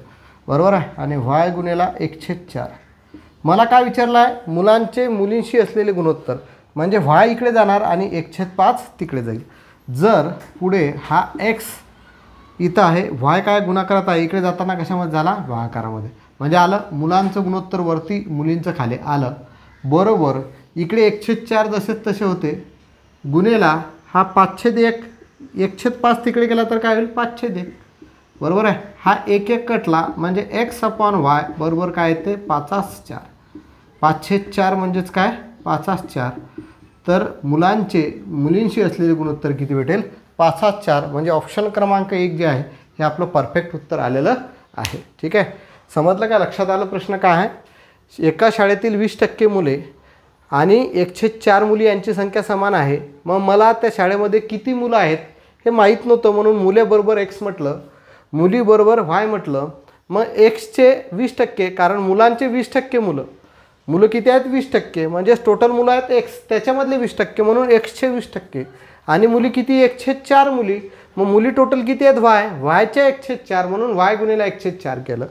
बरोबर आहे, आणि Y गुणेला 104. मला काय विचारलं आहे? मुलांचे मुलींशी असलेले गुणोत्तर, म्हणजे Y इकडे जाणार आणि 1/5 तिकडे जाईल. जर पुढे हा X इथं आहे, Y काय गुणाकारात आहे, इकडे जाताना कशामध्ये झाला? भागाकारामध्ये, म्हणजे आलं मुलांचं गुणोत्तर वरती मुलींचं खाली आलं बरोबर. इकडे 104 जसे तसे होते, गुणेला हा 5/1 1/5 तिकडे गेला तर काय होईल? 5/1 बरोबर आहे. हा 1 1 कटला म्हणजे X/Y बरोबर काय येते? 5/4. 5/4 म्हणजेच काय 5/4. तर मुलींशी असलेले गुणोत्तर किती भेटेल 5/4. म्हणजे ऑप्शन क्रमांक 1 जे आहे हे आपलं परफेक्ट उत्तर आलेलं आहे. ठीक आहे, समजलं का, लक्षात आलं प्रश्न काय आहे. एका शाळेतील 20% मुले आणि 1/4 मुली यांची संख्या समान आहे. मग मला त्या शाळेमध्ये किती मुलं आहेत हे माहीत नव्हतं, म्हणून मुले बरोबर x म्हटलं, मुली बरोबर y म्हटलं. मग xचे 20%, कारण मुलांचे 20% मुलं किती आहेत 20%, म्हणजेच टोटल मुलं आहेत x, त्याच्यामधले 20% म्हणून xचे 20%. आणि मुली किती 1/4 मुली, मग मुली टोटल किती आहेत yचे 1/4 म्हणून y गुणिले 1/4 केलं.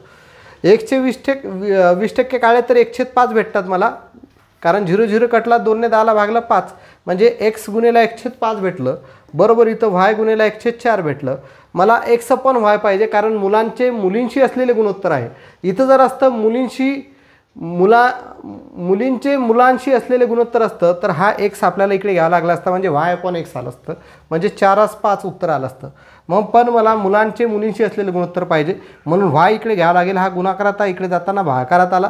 xचे 20% काढले तर 1/5 भेटतात मला, कारण 0 कटला, 2ने 10ला भागला 5, म्हणजे x गुणिले 1/5 भेटलं. बरोबर इथं y गुणिले 1/4 भेटलं. मला x/y पाहिजे, कारण मुलींशी असलेले गुणोत्तर आहे. इथं जर असतं मुलांशी असलेले गुणोत्तर असतं तर हा x आपल्याला इकडे घ्यावा लागला असता, म्हणजे y/x आलं असतं, म्हणजे 4/5 उत्तर आलं असतं. मग पण मला मुलींशी असलेले गुणोत्तर पाहिजे, म्हणून y इकडे घ्यावा लागेल. हा गुणाकारात इकडे जाताना भागाकारात आला.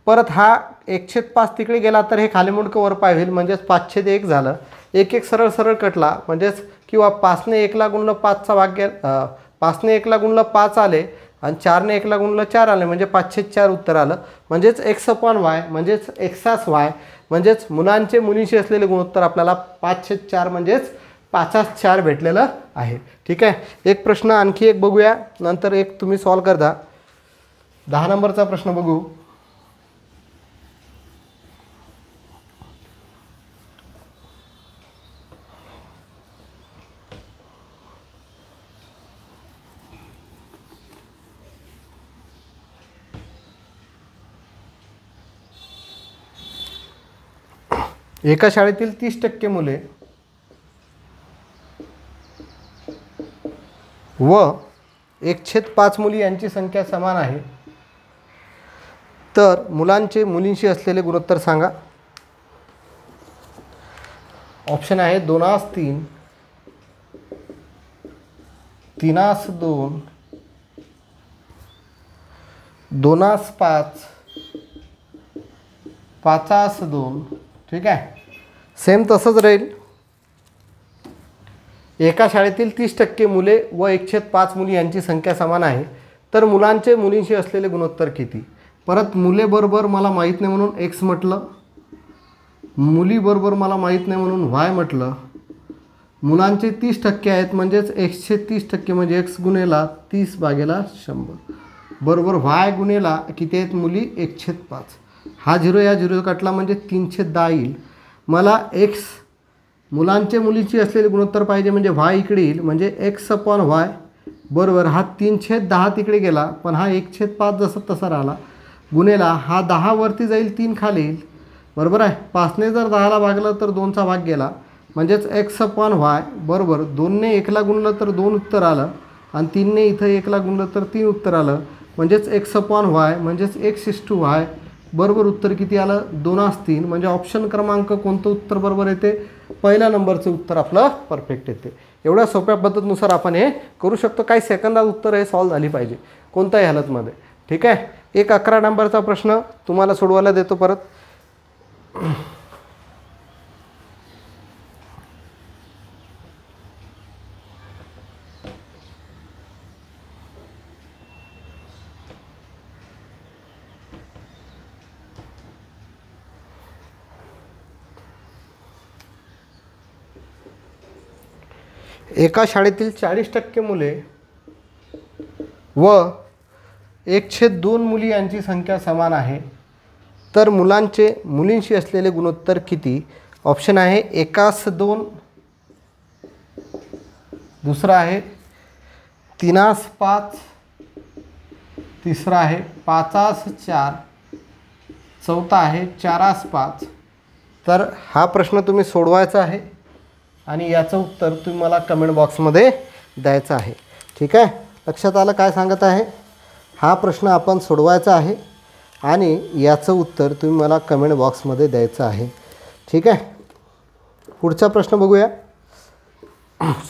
परत हा 1/5 तिकडे गेला तर हे खाली मुंडकं वर पाय होईल, म्हणजेच 5/1 झालं. 1 सरळ कटला, म्हणजेच किंवा 5ने 1ला गुणलं 5चा भाग गेला, 5ने 1ला गुणलं 5 आले आणि 4ने 1ला गुणलं 4 आले, म्हणजे 5/4 उत्तर आलं. म्हणजेच x/y म्हणजेच x/y म्हणजेच मुलींशी असलेले गुणोत्तर आपल्याला 5/4 म्हणजेच 5/4 भेटलेलं आहे. ठीक आहे, एक प्रश्न आणखी एक बघूया, नंतर एक तुम्ही सॉल्व करता. 10 नंबरचा प्रश्न बघू. एका शाळेतील 30% मुले व 1/5 मुली यांची संख्या समान आहे. तर मुलींशी असलेले गुणोत्तर सांगा. ऑप्शन आहे 2/3, 3/2, 2/5, 5/2. ठीक आहे, सेम तसंच राहील. एका शाळेतील 30% मुले व 1/5 मुली यांची संख्या समान आहे. तर मुलींशी असलेले गुणोत्तर किती. परत मुले बरोबर मला माहीत नाही म्हणून x म्हटलं, मुली बरोबर मला माहीत नाही म्हणून y म्हटलं. मुलांचे 30% आहेत, म्हणजेच xचे 30% म्हणजे x गुणेला 30/100 बरोबर y गुणेला किती आहेत मुली 1/5. हा 0 या 0 कटला, म्हणजे 3/10 येईल. मला मुलींची असलेले गुणोत्तर पाहिजे, म्हणजे y इकडे येईल, म्हणजे x/y बरोबर हा 3/10 तिकडे गेला, पण हा 1/5 जसं तसा राहिला, गुणेला हा 10 वरती जाईल, 3 खाली येईल. बरोबर आहे, 5ने जर 10ला भागलं तर 2चा भाग गेला, म्हणजेच x/y बरोबर 2ने 1ला गुणलं तर 2 उत्तर आलं, आणि 3ने इथं 1ला गुणलं तर 3 उत्तर आलं, म्हणजेच x/y म्हणजेच x/y बरोबर उत्तर किती आलं 2/3. म्हणजे ऑप्शन क्रमांक कोणतं उत्तर बरोबर येते, पहिल्या नंबरचं उत्तर आपलं परफेक्ट येते. एवढ्या सोप्या पद्धतीनुसार आपण हे करू शकतो. काही सेकंदात उत्तर हे सॉल्व झाली पाहिजे कोणत्याही हालतमध्ये. ठीक आहे, एक 11 नंबरचा प्रश्न तुम्हाला सोडवायला देतो परत. एका शाळेतील 40% मुले व 1/2 मुली यांची संख्या समान आहे. तर मुलींशी असलेले गुणोत्तर किती. ऑप्शन आहे 1/2, दुसरा आहे 3/5, तिसरा आहे 5/4, चौथा आहे 4/5. तर हा प्रश्न तुम्ही सोडवायचा आहे आणि याचं उत्तर तुम्ही मला कमेंट बॉक्समध्ये द्यायचं आहे. ठीक आहे, लक्षात आलं काय सांगत आहे. हा प्रश्न आपण सोडवायचा आहे आणि याचं उत्तर तुम्ही मला कमेंट बॉक्समध्ये द्यायचं आहे. ठीक आहे, पुढचा प्रश्न बघूया.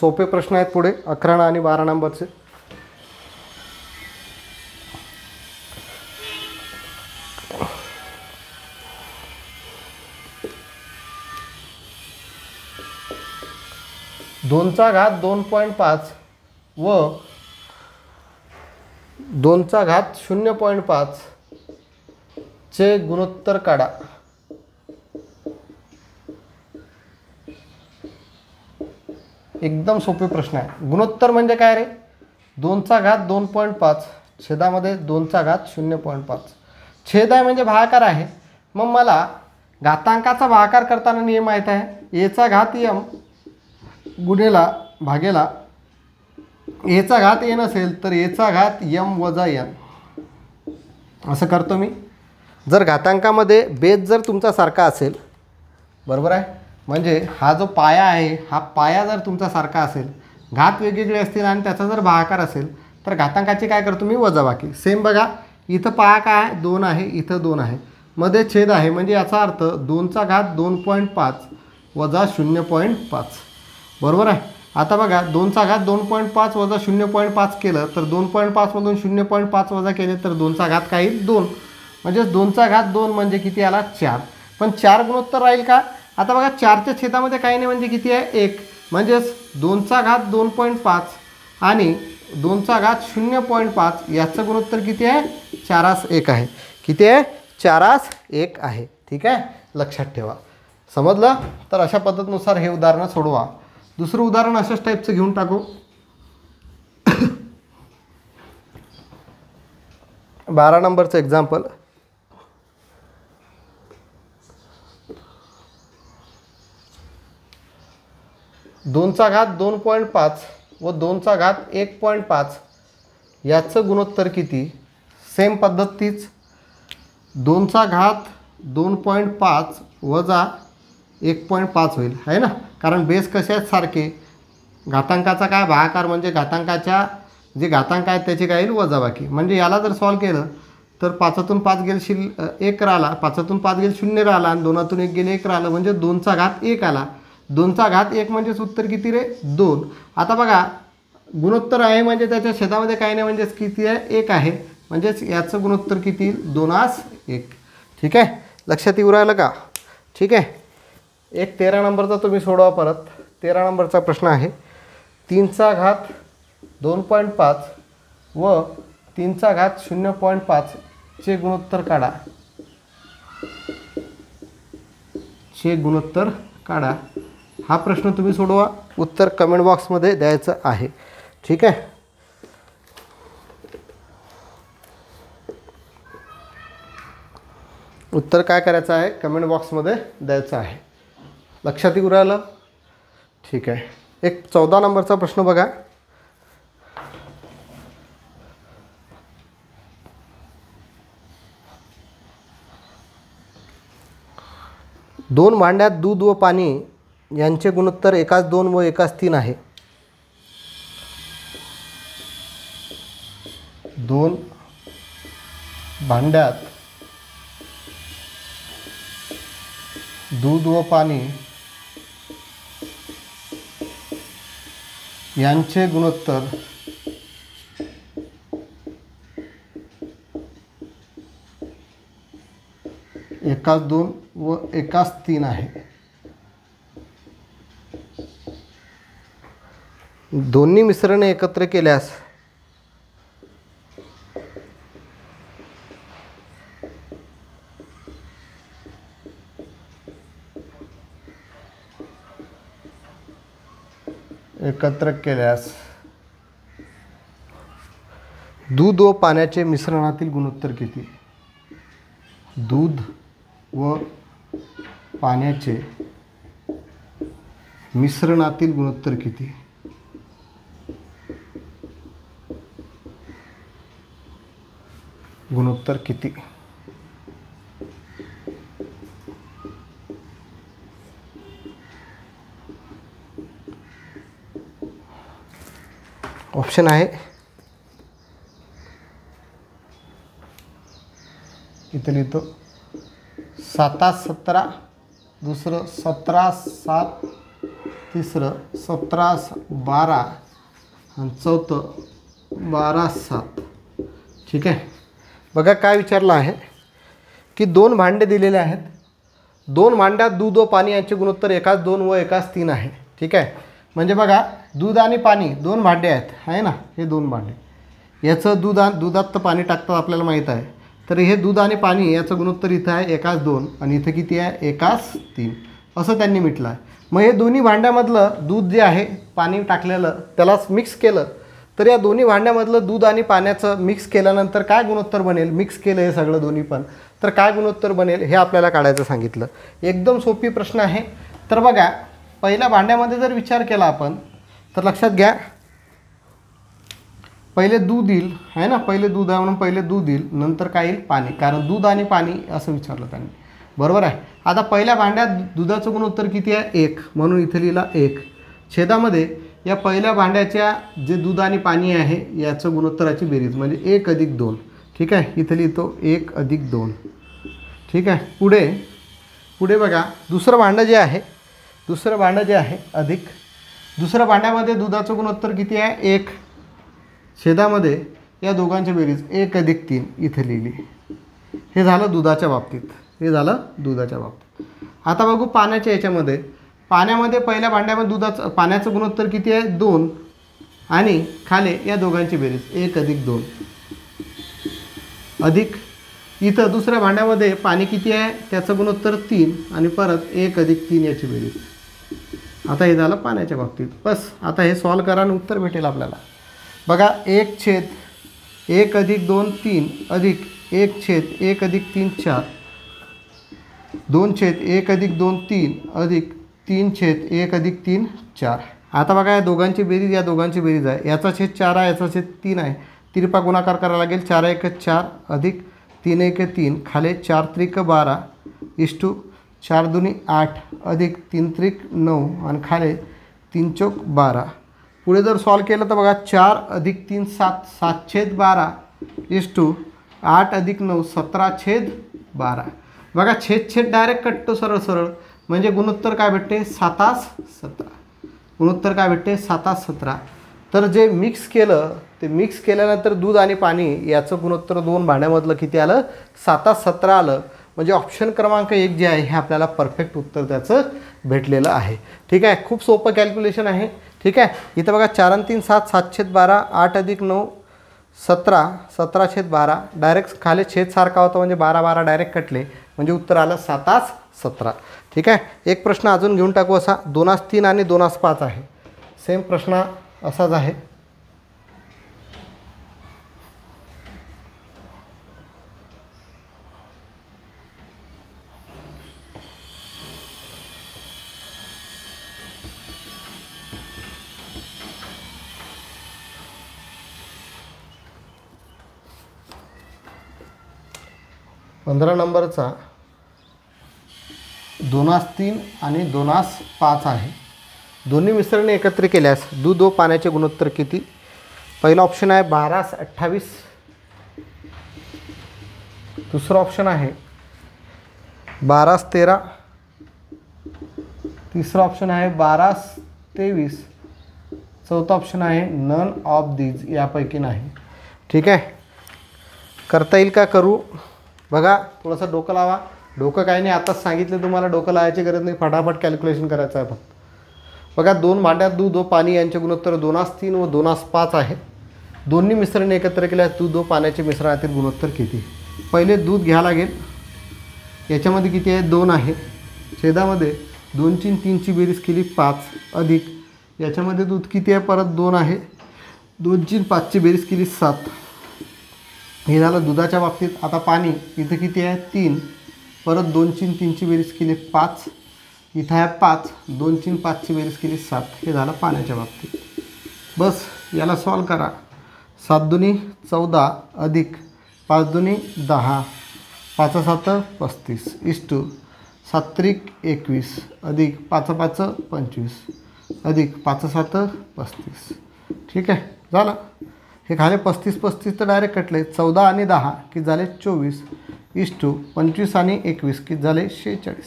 सोपे प्रश्न आहेत पुढे 11 आणि 12 नंबरचे. 2चा घात 2.5 व 2चा घात 0.5 चे गुणोत्तर काढा. एकदम सोपे प्रश्न आहे. गुणोत्तर म्हणजे काय रे? 2चा घात 2.5 छेदामध्ये 2चा घात 0.5. छेद आहे म्हणजे भागाकार आहे. मग मला घातांकाचा भागाकार करताना नियम माहीत आहे. एचा घात m गुणेला भागेला एचा घात n असेल तर एचा घात m वजा n असं करतो मी. जर घातांकामध्ये बेस जर तुमचा सारखा असेल, बरोबर आहे, म्हणजे हा जो पाया आहे हा पाया जर तुमचा सारखा असेल, घात वेगवेगळे असतील आणि त्याचा जर भागाकार असेल तर घातांकाची काय करतो मी? वजाबाकी. सेम बघा, इथं पाया काय आहे? 2 आहे, इथं 2 आहे, मध्ये छेद आहे, म्हणजे याचा अर्थ 2चा घात 2.5 वजा 0.5. बरोबर आहे. आता बघा 2चा घात 2.5 वजा 0.5 केलं तर 2.5 मधून 0.5 वजा केले तर 2चा घात काय येईल? 2. म्हणजेच 2चा घात 2 म्हणजे किती आला? 4. पण 4 गुणोत्तर राहील का? आता बघा 4च्या छेदामध्ये काही नाही म्हणजे किती आहे? 1. म्हणजेच 2चा घात 2.5 आणि 2चा घात 0.5 याचं गुणोत्तर किती आहे? 4:1 आहे. किती आहे? 4:1 आहे. ठीक आहे, लक्षात ठेवा. समजलं? तर अशा पद्धतीनुसार हे उदाहरणं सोडवा. दुसरं उदाहरण अशाच टाईपचं घेऊन टाकू. 12 नंबरचं एक्झाम्पल. दोनचा घात 2.5 व 2चा घात 1.5 याचं गुणोत्तर किती? सेम पद्धत तीच. 2चा घात 2.5 वजा 1.5 होईल, आहे ना, कारण बेस कसे आहेत? सारखे. घातांकाचा काय? भागाकार, म्हणजे घातांकाच्या जे घातांक आहेत त्याची काय येईल? वजाबाकी. म्हणजे याला जर सॉल्व केलं तर 5तून 5 गेले 1 राहिला, 5तून 5 गेले 0 राहिला आणि 2तून 1 गेले 1 राहिलं, म्हणजे 2चा घात 1 आला. 2चा घात 1 म्हणजेच उत्तर किती रे? 2. आता बघा गुणोत्तर आहे म्हणजे त्याच्या छेदामध्ये काही नाही म्हणजेच किती आहे? 1 आहे. म्हणजेच याचं गुणोत्तर किती येईल? 2:1. ठीक आहे, लक्षात येऊ राहिलं का? ठीक आहे. एक 13 नंबरचा तुम्ही सोडवा परत. 13 नंबरचा प्रश्न आहे. 3चा घात 2.5 व 3चा घात 0.5 चे गुणोत्तर काढा. चे गुणोत्तर काढा. हा प्रश्न तुम्ही सोडवा. उत्तर कमेंट बॉक्समध्ये द्यायचं आहे. ठीक आहे. उत्तर काय करायचं आहे? कमेंट बॉक्समध्ये द्यायचं आहे. लक्षात येऊ राहिलं? ठीक आहे. एक 14 नंबरचा प्रश्न बघा. दोन भांड्यात दूध व पाणी यांचे गुणोत्तर 1:2 व 1:3 आहे. 2 भांड्यात दूध व पाणी यांचे गुणोत्तर 1:2 व 1:3 आहे. दोन्ही मिश्रणे एकत्र केल्यास दूध व पाण्याचे मिश्रणातील गुणोत्तर किती? दूध व पाण्याचे मिश्रणातील गुणोत्तर किती? गुणोत्तर किती? ऑप्शन आहे इथं लिहितो 7:17, दुसरं 17:7, तिसरं 17:12 आणि चौथं 12:7. ठीक आहे. बघा काय विचारलं आहे की 2 भांडे दिलेले आहेत. 2 भांड्यात दूध व पाणी यांचे गुणोत्तर 1:2 व 1:3 आहे. ठीक आहे. म्हणजे बघा दूध आणि पाणी दोन भांडे आहेत आहे ना, हे दोन भांडे, याचं दुधात तर पाणी टाकतात आपल्याला माहीत आहे, तर हे दूध आणि पाणी याचं गुणोत्तर इथं आहे 1:2 आणि इथं किती आहे 1:3 असं त्यांनी म्हटलं आहे. मग हे दोन्ही भांड्यामधलं दूध जे आहे पाणी टाकलेलं त्यालाच मिक्स केलं, तर या दोन्ही भांड्यामधलं दूध आणि पाण्याचं मिक्स केल्यानंतर काय गुणोत्तर बनेल, मिक्स केलं हे सगळं दोन्ही पण, तर काय गुणोत्तर बनेल हे आपल्याला काढायचं सांगितलं. एकदम सोपी प्रश्न आहे. तर बघा पहिल्या भांड्यामध्ये जर विचार केला आपण तर लक्षात घ्या, पहिले दूध येईल आहे ना, पहिले दूध आहे म्हणून पहिले दूध येईल, नंतर काय येईल पाणी, कारण दूध आणि पाणी असं विचारलं त्यांनी, बरोबर आहे. आता पहिल्या भांड्यात दुधाचं गुणोत्तर किती आहे 1 म्हणून इथे लिहिला 1 छेदामध्ये या पहिल्या भांड्याच्या जे दूध आणि पाणी आहे याचं गुणोत्तराची बेरीज म्हणजे 1+2. ठीक आहे, इथे लिहितो 1+2. ठीक आहे. पुढे बघा दुसरं भांडं जे आहे अधिक, दुसऱ्या भांड्यामध्ये दुधाचं गुणोत्तर किती आहे 1 छेदामध्ये या दोघांची बेरीज 1+3 इथे लिहिली. हे झालं दुधाच्या बाबतीत. आता बघू पाण्याच्या याच्यामध्ये, पाण्यामध्ये पहिल्या भांड्यामध्ये पाण्याचं गुणोत्तर किती आहे 2 आणि खाली या दोघांची बेरीज 1+2 अधिक इथं दुसऱ्या भांड्यामध्ये पाणी किती आहे त्याचं गुणोत्तर 3 आणि परत 1+3 याची बेरीज. आता हे झालं पाण्याच्या बाबतीत. बस आता हे सॉल्व करा आणि उत्तर भेटेल आपल्याला. बघा 1/1+2 3 अधिक 1/1+3 4 2/1+2 3 अधिक 3/1+3 4. आता बघा या दोघांची बेरीज आहे, याचा छेद 4 आहे, याचा छेद 3 आहे, तिरपा गुणाकार करावा लागेल 4×1=4 अधिक 3×1=3 खाली 4×3=12 इष्टू 4×2=8 अधिक 3×3=9 आणि खाली 3×4=12. पुढे जर सॉल्व केलं तर बघा 4 अधिक 3 7 7/12 इष्टू 8 अधिक 9 17/12. बघा छेद डायरेक्ट कटतो सरळ म्हणजे गुणोत्तर काय भेटते 7:17. तर जे मिक्स केलं ते मिक्स केल्यानंतर दूध आणि पाणी याचं गुणोत्तर दोन भांड्यामधलं किती आलं 7:17 आलं. म्हणजे ऑप्शन क्रमांक 1 जे आहे हे आपल्याला परफेक्ट उत्तर त्याचं भेटलेलं आहे. ठीक आहे, खूप सोपं कॅल्क्युलेशन आहे. ठीक आहे, इथं बघा 4 आणि 3 7 7/12 8 अधिक 9 17 17/12 डायरेक्ट खाली छेद सारखा होता म्हणजे 12 डायरेक्ट कटले म्हणजे उत्तर आलं 7:17. ठीक आहे, एक प्रश्न अजून घेऊन टाकू असा 2:3 आणि 2:5 आहे. सेम प्रश्न असाच आहे. पंधरा नंबरचा 2:3 आणि 2:5 आहे. दोन्ही मिश्रणे एकत्र केल्यास दूध व पाण्याचे गुणोत्तर किती. पहिला ऑप्शन आहे 12:28. दुसरा ऑप्शन आहे 12:13. तिसरा ऑप्शन आहे 12:23. चौथा ऑप्शन आहे नन ऑफ दीज, यापैकी नाही. ठीक आहे, करता येईल का करू बघा. थोडंसं डोकं लावा. डोकं काही नाही, आताच सांगितलं तुम्हाला, डोकं लावायची गरज नाही, फटाफट कॅल्क्युलेशन करायचं आहे फक्त. बघा दोन भांड्यात दूध व पाणी यांचे गुणोत्तर 2:3 व 2:5 आहे. दोन्ही मिश्रण एकत्र केल्यास दूध व पाण्याचे मिश्रणातील गुणोत्तर किती. पहिले दूध घ्यावं लागेल, याच्यामध्ये किती आहे 2 आहे, छेदामध्ये 2 आणि 3ची बेरीज केली 5 अधिक याच्यामध्ये दूध किती आहे परत 2 आहे, 2 आणि 5ची बेरीज केली 7. हे झालं दुधाच्या बाबतीत. आता पाणी इथं किती आहे 3 परत 2 आणि 3ची बेरीज केली 5, इथं आहे 5 2 आणि 5ची बेरीज केली 7. हे झालं पाण्याच्या बाबतीत. बस याला सॉल्व करा. 7×2 14 अधिक 5×2 10 5×7 35 इष्टू 7×3 21 अधिक 5×5 25 अधिक 5×7 35. ठीक आहे, झालं. हे खाली 35 तर डायरेक्ट कटले. 14 आणि 10 किती झाले 24 इष्टू 25 आणि 21 किती झाले 46.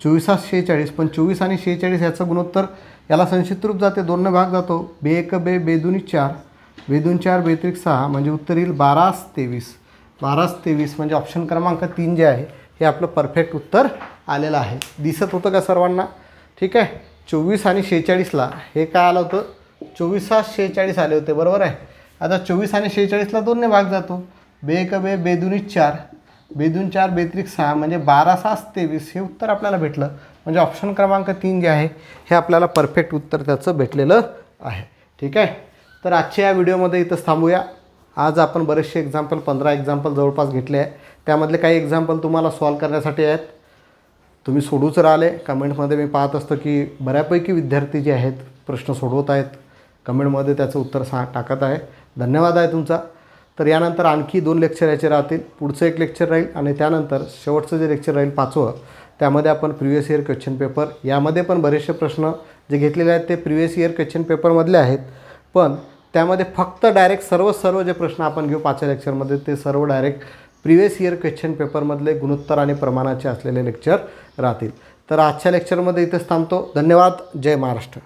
24 पण 24 आणि 46 याचं गुणोत्तर याला संक्षिप्त रूप जाते, 2 भाग जातो. बे1 बे 2 4 2 4 3 6 म्हणजे उत्तर येईल 12:23. 12:23 म्हणजे ऑप्शन क्रमांक 3 जे आहे हे आपलं परफेक्ट उत्तर आलेलं आहे. दिसत होतं का सर्वांना. ठीक आहे, 24 आणि 46ला हे काय आलं होतं, 24×46 आले होते, बरोबर आहे. आता 24 आणि 46ला 2ने भाग जातो. बे क बे, बेदुनी 4, बेदून 4, बेत्रिक 6, म्हणजे 12×6 23. हे उत्तर आपल्याला भेटलं. म्हणजे ऑप्शन क्रमांक 3 जे आहे हे आपल्याला परफेक्ट उत्तर त्याचं भेटलेलं आहे. ठीक आहे. तर आजच्या या व्हिडिओमध्ये इथंच थांबूया. आज आपण बरेचसे एक्झाम्पल 15 एक्झाम्पल जवळपास घेतले आहे. त्यामधले काही एक्झाम्पल तुम्हाला सॉल्व करण्यासाठी आहेत. तुम्ही सोडूच राहिले. कमेंटमध्ये मी पाहत असतो की बऱ्यापैकी विद्यार्थी जे आहेत प्रश्न सोडवत आहेत, कमेंटमध्ये त्याचं उत्तर टाकत आहे. धन्यवाद आहे तुमचा. तर यानंतर आणखी 2 लेक्चर याचे राहतील. पुढचं एक लेक्चर राहील आणि त्यानंतर शेवटचं जे लेक्चर राहील 5वं, त्यामध्ये आपण प्रिव्हियस इयर क्वेश्चन पेपर, यामध्ये पण बरेचसे प्रश्न जे घेतलेले आहेत ते प्रिव्हियस इयर क्वेश्चन पेपरमधले आहेत. पण त्यामध्ये फक्त डायरेक्ट सर्व जे प्रश्न आपण घेऊ 5व्या लेक्चरमध्ये ते सर्व डायरेक्ट प्रिव्हियस इयर क्वेश्चन पेपरमधले गुणोत्तर आणि प्रमाणाचे असलेले लेक्चर राहतील. तर आजच्या लेक्चरमध्ये इथेच थांबतो. धन्यवाद. जय महाराष्ट्र.